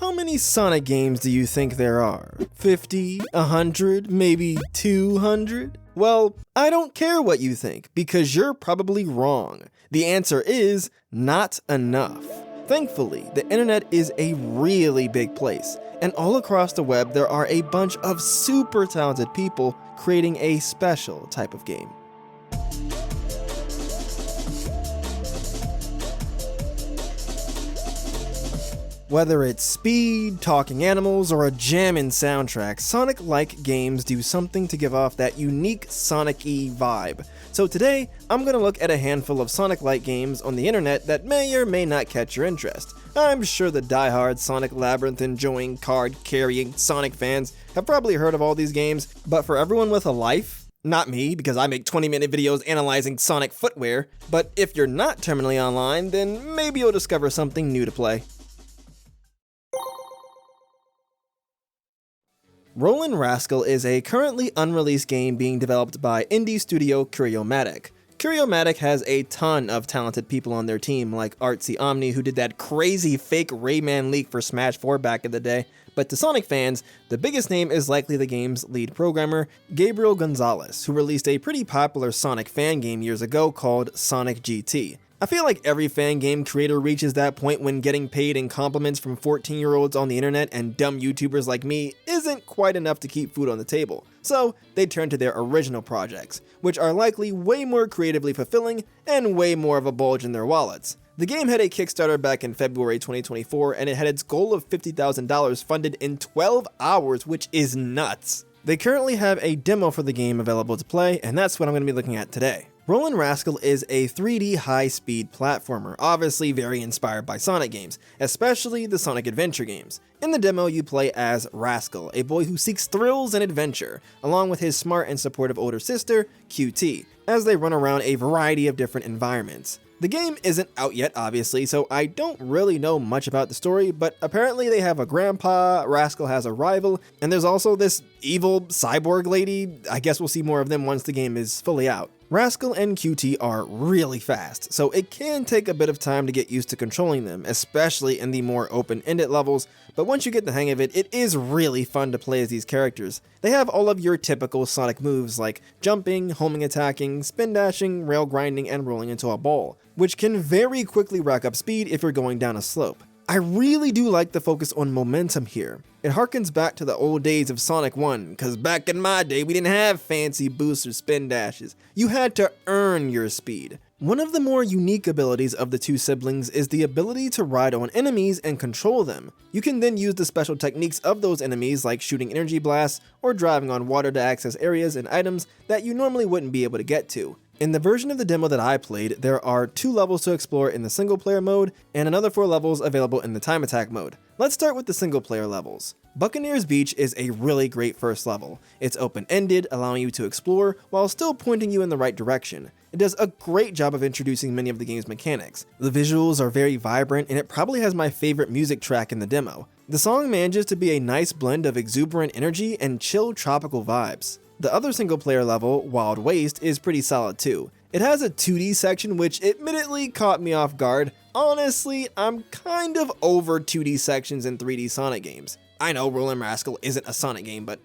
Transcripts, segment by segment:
How many Sonic games do you think there are? 50? 100? Maybe 200? Well, I don't care what you think, because you're probably wrong. The answer is not enough. Thankfully, the internet is a really big place, and all across the web there are a bunch of super talented people creating a special type of game. Whether it's speed, talking animals, or a jammin' soundtrack, Sonic-like games do something to give off that unique Sonic-y vibe. So today, I'm gonna look at a handful of Sonic-like games on the internet that may or may not catch your interest. I'm sure the die-hard Sonic Labyrinth-enjoying, card-carrying Sonic fans have probably heard of all these games, but for everyone with a life, not me, because I make 20-minute videos analyzing Sonic footwear, but if you're not terminally online, then maybe you'll discover something new to play. Rollin' Rascal is a currently unreleased game being developed by indie studio Curiomatic. Curiomatic has a ton of talented people on their team, like Artsy Omni, who did that crazy fake Rayman leak for Smash 4 back in the day, but to Sonic fans, the biggest name is likely the game's lead programmer, Gabriel Gonzalez, who released a pretty popular Sonic fan game years ago called Sonic GT. I feel like every fan game creator reaches that point when getting paid in compliments from 14-year-olds on the internet and dumb YouTubers like me isn't quite enough to keep food on the table, so they turn to their original projects, which are likely way more creatively fulfilling and way more of a bulge in their wallets. The game had a Kickstarter back in February 2024, and it had its goal of $50,000 funded in 12 hours, which is nuts. They currently have a demo for the game available to play, and that's what I'm going to be looking at today. Rollin' Rascal is a 3D high-speed platformer, obviously very inspired by Sonic games, especially the Sonic Adventure games. In the demo, you play as Rascal, a boy who seeks thrills and adventure, along with his smart and supportive older sister, QT, as they run around a variety of different environments. The game isn't out yet, obviously, so I don't really know much about the story, but apparently they have a grandpa, Rascal has a rival, and there's also this evil cyborg lady. I guess we'll see more of them once the game is fully out. Rascal and QT are really fast, so it can take a bit of time to get used to controlling them, especially in the more open-ended levels, but once you get the hang of it, it is really fun to play as these characters. They have all of your typical Sonic moves like jumping, homing attacking, spin dashing, rail grinding, and rolling into a ball, which can very quickly rack up speed if you're going down a slope. I really do like the focus on momentum here. It harkens back to the old days of Sonic 1, cause back in my day we didn't have fancy boosts or spin dashes. You had to earn your speed. One of the more unique abilities of the two siblings is the ability to ride on enemies and control them. You can then use the special techniques of those enemies like shooting energy blasts or driving on water to access areas and items that you normally wouldn't be able to get to. In the version of the demo that I played, there are 2 levels to explore in the single player mode and another 4 levels available in the time attack mode. Let's start with the single player levels. Buccaneers Beach is a really great first level. It's open-ended, allowing you to explore while still pointing you in the right direction. It does a great job of introducing many of the game's mechanics. The visuals are very vibrant, and it probably has my favorite music track in the demo. The song manages to be a nice blend of exuberant energy and chill tropical vibes. The other single player level, Wild Waste, is pretty solid too. It has a 2D section which admittedly caught me off guard. Honestly, I'm kind of over 2D sections in 3D Sonic games. I know Rollin' Rascal isn't a Sonic game, but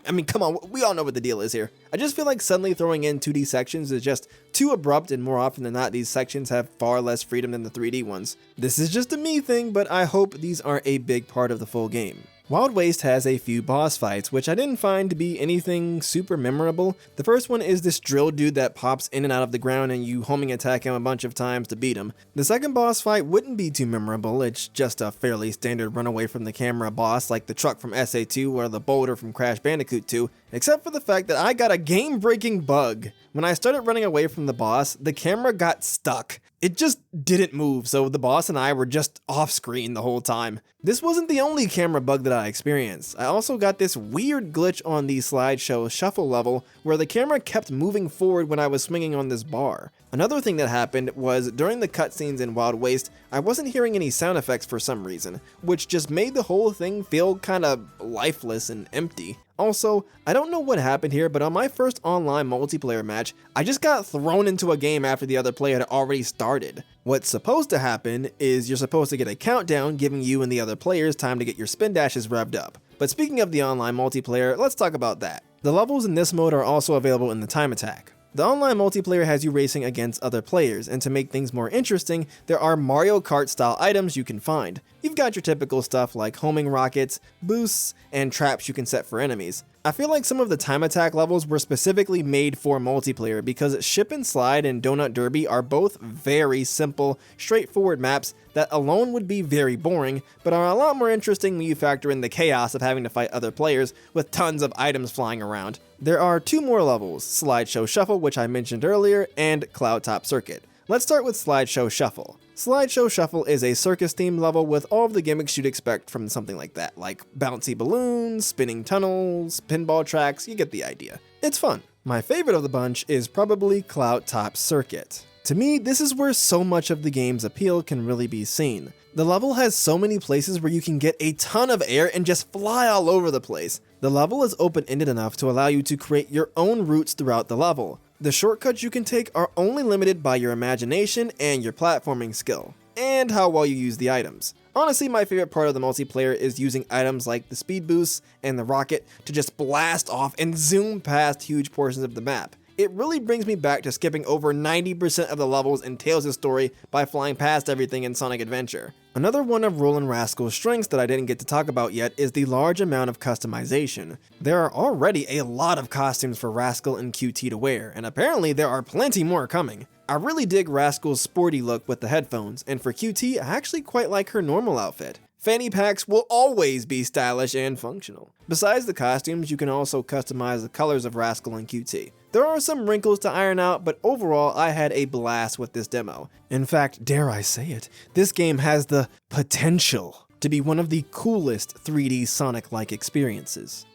I mean, come on, we all know what the deal is here. I just feel like suddenly throwing in 2D sections is just too abrupt, and more often than not, these sections have far less freedom than the 3D ones. This is just a me thing, but I hope these are a big part of the full game. Wild Waste has a few boss fights, which I didn't find to be anything super memorable. The first one is this drill dude that pops in and out of the ground and you homing attack him a bunch of times to beat him. The second boss fight wouldn't be too memorable. It's just a fairly standard run away from the camera boss like the truck from SA2 or the boulder from Crash Bandicoot 2, except for the fact that I got a game-breaking bug. When I started running away from the boss, the camera got stuck. It just didn't move, so the boss and I were just off screen the whole time. This wasn't the only camera bug that I experienced. I also got this weird glitch on the slideshow shuffle level where the camera kept moving forward when I was swinging on this bar. Another thing that happened was during the cutscenes in Wild Waste, I wasn't hearing any sound effects for some reason, which just made the whole thing feel kinda lifeless and empty. Also, I don't know what happened here, but on my first online multiplayer match, I just got thrown into a game after the other player had already started. What's supposed to happen is you're supposed to get a countdown giving you and the other players time to get your spin dashes revved up. But speaking of the online multiplayer, let's talk about that. The levels in this mode are also available in the time attack. The online multiplayer has you racing against other players, and to make things more interesting, there are Mario Kart style items you can find. You've got your typical stuff like homing rockets, boosts, and traps you can set for enemies. I feel like some of the time attack levels were specifically made for multiplayer because Ship and Slide and Donut Derby are both very simple, straightforward maps that alone would be very boring, but are a lot more interesting when you factor in the chaos of having to fight other players with tons of items flying around. There are 2 more levels, Slideshow Shuffle, which I mentioned earlier, and Cloud Top Circuit. Let's start with Slideshow Shuffle. Slideshow Shuffle is a circus-themed level with all of the gimmicks you'd expect from something like that, like bouncy balloons, spinning tunnels, pinball tracks, you get the idea. It's fun. My favorite of the bunch is probably Cloud Top Circuit. To me, this is where so much of the game's appeal can really be seen. The level has so many places where you can get a ton of air and just fly all over the place. The level is open-ended enough to allow you to create your own routes throughout the level. The shortcuts you can take are only limited by your imagination and your platforming skill, and how well you use the items. Honestly, my favorite part of the multiplayer is using items like the speed boost and the rocket to just blast off and zoom past huge portions of the map. It really brings me back to skipping over 90% of the levels in Tails' story by flying past everything in Sonic Adventure. Another one of Roland Rascal's strengths that I didn't get to talk about yet is the large amount of customization. There are already a lot of costumes for Rascal and QT to wear, and apparently there are plenty more coming. I really dig Rascal's sporty look with the headphones, and for QT, I actually quite like her normal outfit. Fanny packs will always be stylish and functional. Besides the costumes, you can also customize the colors of Rascal and QT. There are some wrinkles to iron out, but overall I had a blast with this demo. In fact, dare I say it, this game has the potential to be one of the coolest 3D Sonic-like experiences.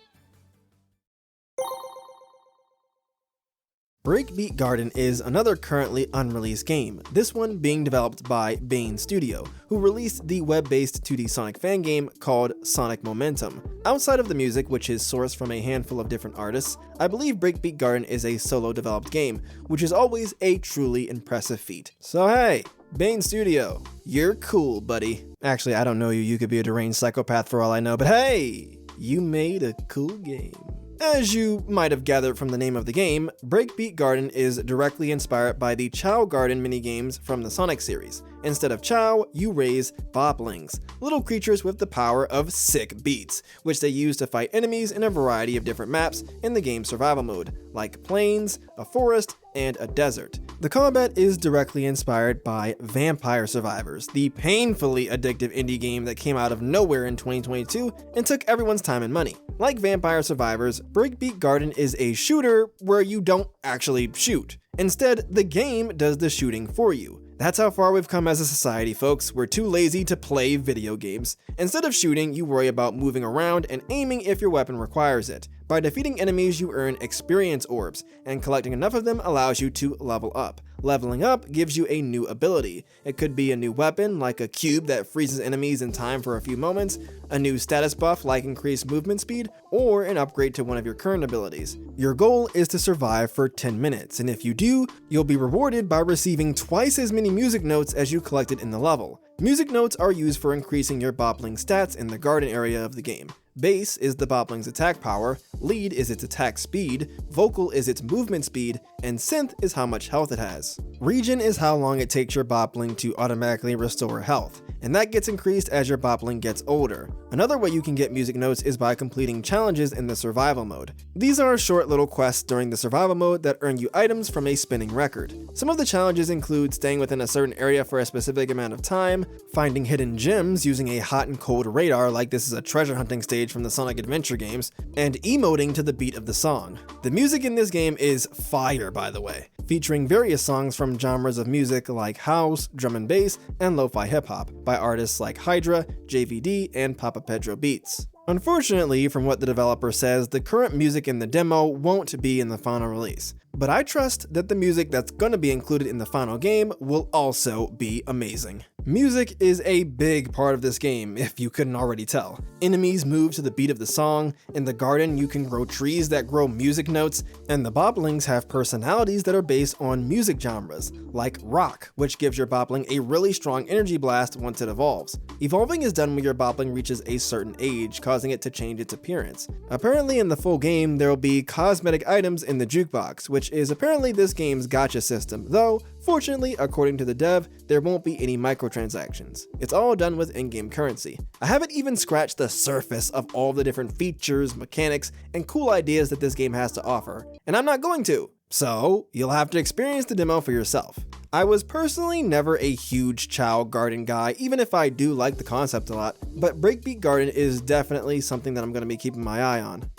Breakbeat Garden is another currently unreleased game, this one being developed by Bane Studio, who released the web-based 2D Sonic fan game called Sonic Momentum. Outside of the music, which is sourced from a handful of different artists, I believe Breakbeat Garden is a solo-developed game, which is always a truly impressive feat. So hey, Bane Studio, you're cool, buddy. Actually, I don't know you could be a deranged psychopath for all I know, but hey, you made a cool game. As you might have gathered from the name of the game, Breakbeat Garden is directly inspired by the Chow Garden minigames from the Sonic series. Instead of Chow, you raise Boplings, little creatures with the power of sick beats, which they use to fight enemies in a variety of different maps in the game's survival mode, like plains, a forest, and a desert. The combat is directly inspired by Vampire Survivors, the painfully addictive indie game that came out of nowhere in 2022 and took everyone's time and money. Like Vampire Survivors, Breakbeat Garden is a shooter where you don't actually shoot. Instead, the game does the shooting for you. That's how far we've come as a society, folks. We're too lazy to play video games. Instead of shooting, you worry about moving around and aiming if your weapon requires it. By defeating enemies, you earn experience orbs, and collecting enough of them allows you to level up. Leveling up gives you a new ability. It could be a new weapon, like a cube that freezes enemies in time for a few moments, a new status buff like increased movement speed, or an upgrade to one of your current abilities. Your goal is to survive for 10 minutes, and if you do, you'll be rewarded by receiving twice as many music notes as you collected in the level. Music notes are used for increasing your Bopling stats in the garden area of the game. Bass is the Bopling's attack power, lead is its attack speed, vocal is its movement speed, and synth is how much health it has. Regen is how long it takes your Bopling to automatically restore health, and that gets increased as your Bopling gets older. Another way you can get music notes is by completing challenges in the survival mode. These are short little quests during the survival mode that earn you items from a spinning record. Some of the challenges include staying within a certain area for a specific amount of time, finding hidden gems using a hot and cold radar like this is a treasure hunting stage from the Sonic Adventure games, and emoting to the beat of the song. The music in this game is fire, by the way, featuring various songs from genres of music like house, drum and bass, and lo-fi hip-hop by artists like Hydra, JVD, and Papa Pedro Beats. Unfortunately, from what the developer says, the current music in the demo won't be in the final release, but I trust that the music that's gonna be included in the final game will also be amazing. Music is a big part of this game, if you couldn't already tell. Enemies move to the beat of the song, in the garden you can grow trees that grow music notes, and the boplings have personalities that are based on music genres, like rock, which gives your bopling a really strong energy blast once it evolves. Evolving is done when your bopling reaches a certain age, causing it to change its appearance. Apparently in the full game, there will be cosmetic items in the jukebox, which is apparently this game's gacha system, though fortunately, according to the dev, there won't be any microtransactions. It's all done with in-game currency. I haven't even scratched the surface of all the different features, mechanics, and cool ideas that this game has to offer, and I'm not going to. So, you'll have to experience the demo for yourself. I was personally never a huge Chow Garden guy, even if I do like the concept a lot, but Breakbeat Garden is definitely something that I'm going to be keeping my eye on.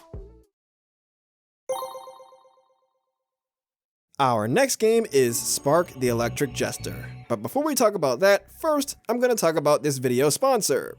Our next game is Spark the Electric Jester. But before we talk about that, first, I'm going to talk about this video sponsor.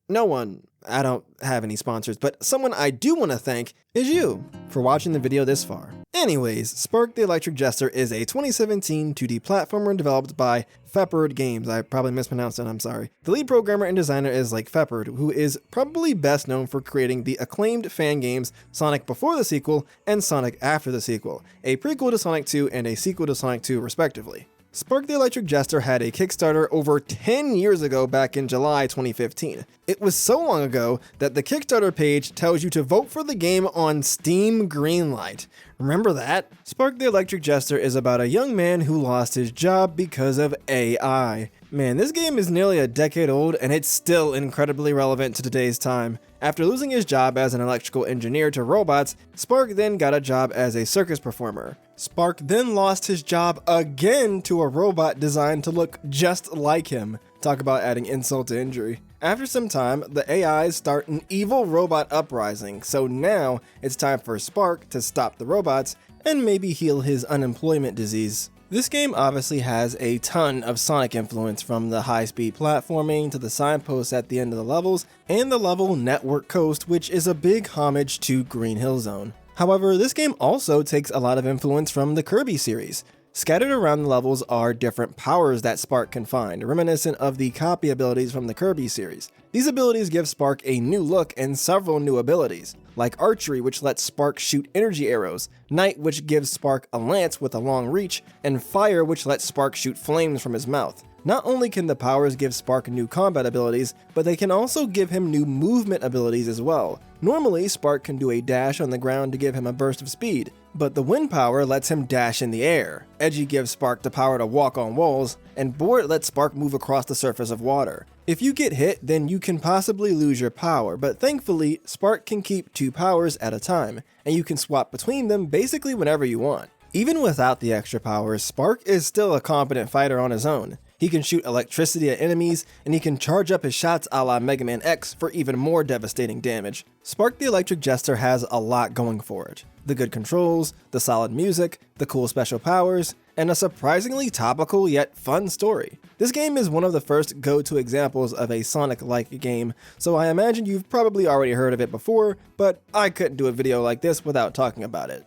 No one. I don't have any sponsors, but someone I do want to thank is you for watching the video this far. Anyways, Spark the Electric Jester is a 2017 2D platformer developed by LakeFeperd Games. I probably mispronounced it, I'm sorry. The lead programmer and designer is LakeFeperd, who is probably best known for creating the acclaimed fan games Sonic Before the Sequel and Sonic After the Sequel, a prequel to Sonic 2 and a sequel to Sonic 2 respectively. Spark the Electric Jester had a Kickstarter over 10 years ago back in July 2015. It was so long ago that the Kickstarter page tells you to vote for the game on Steam Greenlight. Remember that? Spark the Electric Jester is about a young man who lost his job because of AI. Man, this game is nearly a decade old and it's still incredibly relevant to today's time. After losing his job as an electrical engineer to robots, Spark then got a job as a circus performer. Spark then lost his job again to a robot designed to look just like him. Talk about adding insult to injury. After some time, the AIs start an evil robot uprising, so now it's time for Spark to stop the robots and maybe heal his unemployment disease. This game obviously has a ton of Sonic influence, from the high-speed platforming to the signposts at the end of the levels, and the level Network Coast, which is a big homage to Green Hill Zone. However, this game also takes a lot of influence from the Kirby series. Scattered around the levels are different powers that Spark can find, reminiscent of the copy abilities from the Kirby series. These abilities give Spark a new look and several new abilities, like Archery, which lets Spark shoot energy arrows, Night, which gives Spark a lance with a long reach, and Fire, which lets Spark shoot flames from his mouth. Not only can the powers give Spark new combat abilities, but they can also give him new movement abilities as well. Normally, Spark can do a dash on the ground to give him a burst of speed, but the wind power lets him dash in the air. Edgy gives Spark the power to walk on walls, and Board lets Spark move across the surface of water. If you get hit, then you can possibly lose your power, but thankfully, Spark can keep two powers at a time, and you can swap between them basically whenever you want. Even without the extra powers, Spark is still a competent fighter on his own. He can shoot electricity at enemies, and he can charge up his shots a la Mega Man X for even more devastating damage. Spark the Electric Jester has a lot going for it. The good controls, the solid music, the cool special powers, and a surprisingly topical yet fun story. This game is one of the first go-to examples of a Sonic-like game, so I imagine you've probably already heard of it before, but I couldn't do a video like this without talking about it.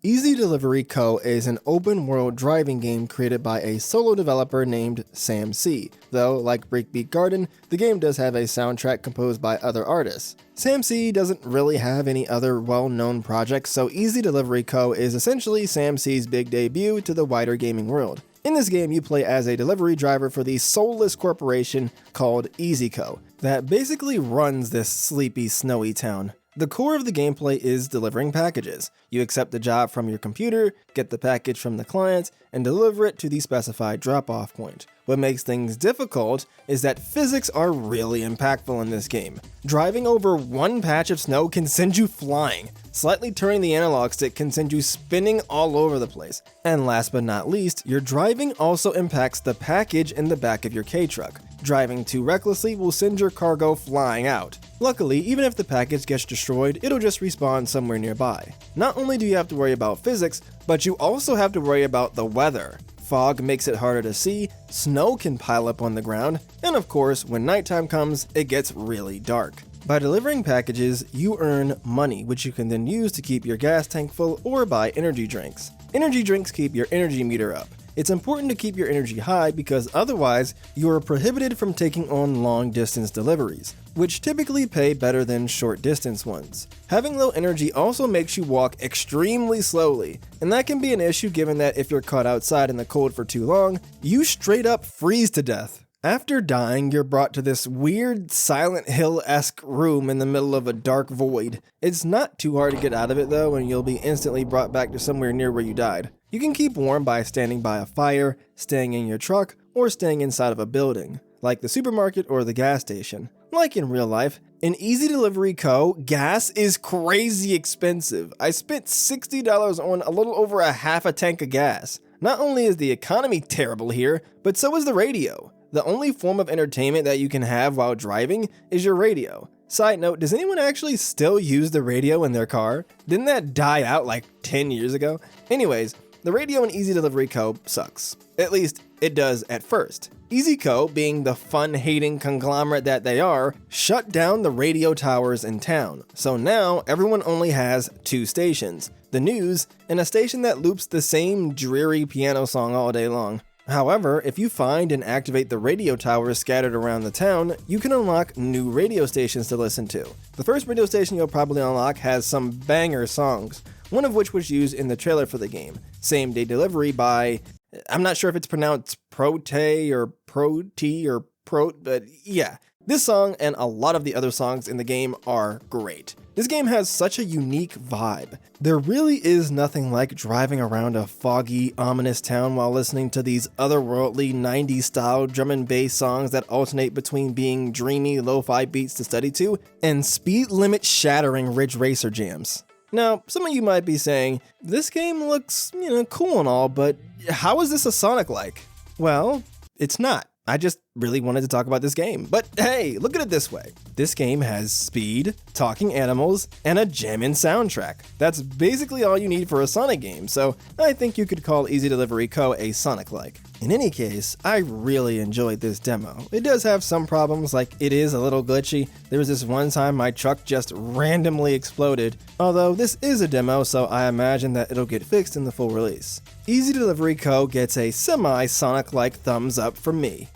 Easy Delivery Co. is an open-world driving game created by a solo developer named Sam C. Though, like Breakbeat Garden, the game does have a soundtrack composed by other artists. Sam C doesn't really have any other well-known projects, so Easy Delivery Co. is essentially Sam C's big debut to the wider gaming world. In this game, you play as a delivery driver for the soulless corporation called EasyCo that basically runs this sleepy, snowy town. The core of the gameplay is delivering packages. You accept the job from your computer, get the package from the client, and deliver it to the specified drop-off point. What makes things difficult is that physics are really impactful in this game. Driving over one patch of snow can send you flying. Slightly turning the analog stick can send you spinning all over the place. And last but not least, your driving also impacts the package in the back of your K-Truck. Driving too recklessly will send your cargo flying out. Luckily, even if the package gets destroyed, it'll just respawn somewhere nearby. Not only do you have to worry about physics, but you also have to worry about the weather. Fog makes it harder to see, snow can pile up on the ground, and of course, when nighttime comes, it gets really dark. By delivering packages, you earn money, which you can then use to keep your gas tank full or buy energy drinks. Energy drinks keep your energy meter up. It's important to keep your energy high because otherwise, you are prohibited from taking on long-distance deliveries, which typically pay better than short-distance ones. Having low energy also makes you walk extremely slowly, and that can be an issue given that if you're caught outside in the cold for too long, you straight up freeze to death. After dying, you're brought to this weird Silent Hill-esque room in the middle of a dark void. It's not too hard to get out of it though, and you'll be instantly brought back to somewhere near where you died. You can keep warm by standing by a fire, staying in your truck, or staying inside of a building, like the supermarket or the gas station. Like in real life, in Easy Delivery Co., gas is crazy expensive. I spent $60 on a little over a half a tank of gas. Not only is the economy terrible here, but so is the radio. The only form of entertainment that you can have while driving is your radio. Side note, does anyone actually still use the radio in their car? Didn't that die out like 10 years ago? Anyways, the radio in Easy Delivery Co. sucks. At least, it does at first. Easy Co., being the fun-hating conglomerate that they are, shut down the radio towers in town. So now, everyone only has 2 stations. The news, and a station that loops the same dreary piano song all day long. However, if you find and activate the radio towers scattered around the town, you can unlock new radio stations to listen to. The first radio station you'll probably unlock has some banger songs, one of which was used in the trailer for the game. Same Day Delivery by, I'm not sure if it's pronounced Prote or Proti or Prote, but yeah. This song and a lot of the other songs in the game are great. This game has such a unique vibe. There really is nothing like driving around a foggy, ominous town while listening to these otherworldly 90s style drum and bass songs that alternate between being dreamy lo-fi beats to study to and speed limit shattering Ridge Racer jams. Now, some of you might be saying, this game looks, cool and all, but how is this a Sonic-like? Well, it's not. I just really wanted to talk about this game. But hey, look at it this way. This game has speed, talking animals, and a jammin' soundtrack. That's basically all you need for a Sonic game, so I think you could call Easy Delivery Co. a Sonic-like. In any case, I really enjoyed this demo. It does have some problems, like it is a little glitchy. There was this one time my truck just randomly exploded, although this is a demo, so I imagine that it'll get fixed in the full release. Easy Delivery Co. gets a semi-Sonic-like thumbs up from me.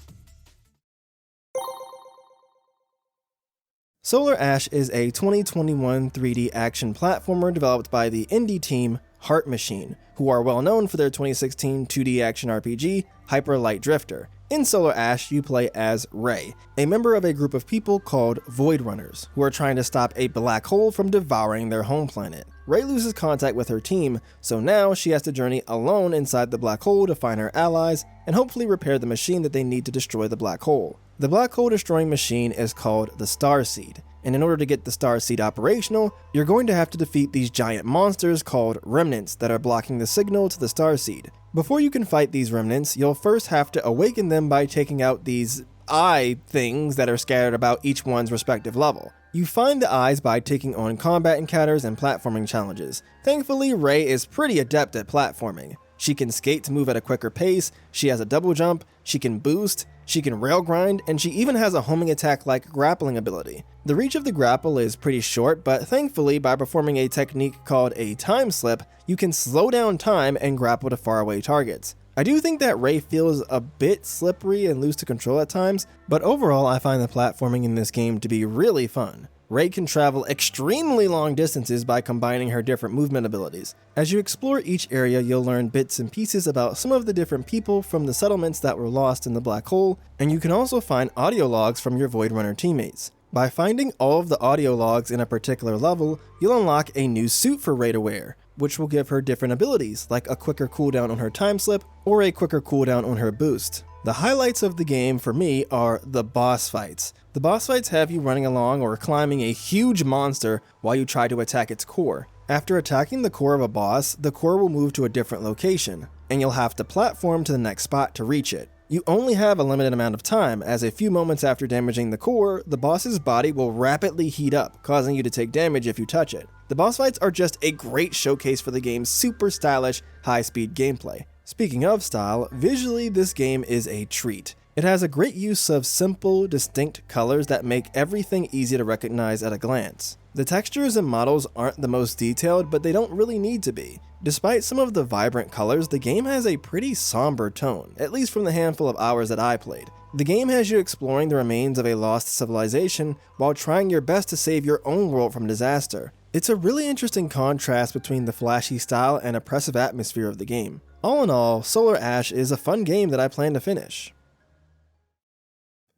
Solar Ash is a 2021 3D action platformer developed by the indie team Heart Machine, who are well known for their 2016 2D action RPG, Hyper Light Drifter. In Solar Ash, you play as Ray, a member of a group of people called Void Runners, who are trying to stop a black hole from devouring their home planet. Ray loses contact with her team, so now she has to journey alone inside the black hole to find her allies and hopefully repair the machine that they need to destroy the black hole. The black hole destroying machine is called the Starseed, and in order to get the Starseed operational, you're going to have to defeat these giant monsters called Remnants that are blocking the signal to the Starseed. Before you can fight these Remnants, you'll first have to awaken them by taking out these eye things that are scattered about each one's respective level. You find the eyes by taking on combat encounters and platforming challenges. Thankfully, Ray is pretty adept at platforming. She can skate to move at a quicker pace, she has a double jump, she can boost, she can rail grind, and she even has a homing attack like grappling ability. The reach of the grapple is pretty short, but thankfully by performing a technique called a time slip, you can slow down time and grapple to faraway targets. I do think that Ray feels a bit slippery and loose to control at times, but overall I find the platforming in this game to be really fun. Ray can travel extremely long distances by combining her different movement abilities. As you explore each area, you'll learn bits and pieces about some of the different people from the settlements that were lost in the black hole, and you can also find audio logs from your Void Runner teammates. By finding all of the audio logs in a particular level, you'll unlock a new suit for Ray to wear, which will give her different abilities, like a quicker cooldown on her time slip or a quicker cooldown on her boost. The highlights of the game for me are the boss fights. The boss fights have you running along or climbing a huge monster while you try to attack its core. After attacking the core of a boss, the core will move to a different location, and you'll have to platform to the next spot to reach it. You only have a limited amount of time, as a few moments after damaging the core, the boss's body will rapidly heat up, causing you to take damage if you touch it. The boss fights are just a great showcase for the game's super stylish, high-speed gameplay. Speaking of style, visually this game is a treat. It has a great use of simple, distinct colors that make everything easy to recognize at a glance. The textures and models aren't the most detailed, but they don't really need to be. Despite some of the vibrant colors, the game has a pretty somber tone, at least from the handful of hours that I played. The game has you exploring the remains of a lost civilization while trying your best to save your own world from disaster. It's a really interesting contrast between the flashy style and oppressive atmosphere of the game. All in all, Solar Ash is a fun game that I plan to finish.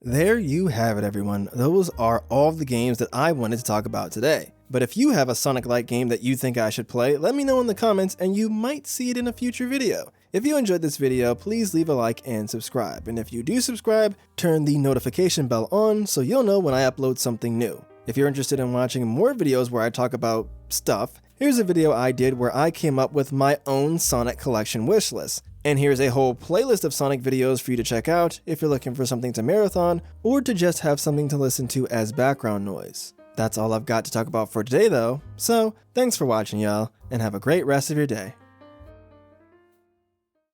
There you have it, everyone. Those are all of the games that I wanted to talk about today. But if you have a Sonic-like game that you think I should play, let me know in the comments and you might see it in a future video. If you enjoyed this video, please leave a like and subscribe. And if you do subscribe, turn the notification bell on so you'll know when I upload something new. If you're interested in watching more videos where I talk about stuff, here's a video I did where I came up with my own Sonic collection wishlist. And here's a whole playlist of Sonic videos for you to check out if you're looking for something to marathon or to just have something to listen to as background noise. That's all I've got to talk about for today though, so thanks for watching y'all, and have a great rest of your day.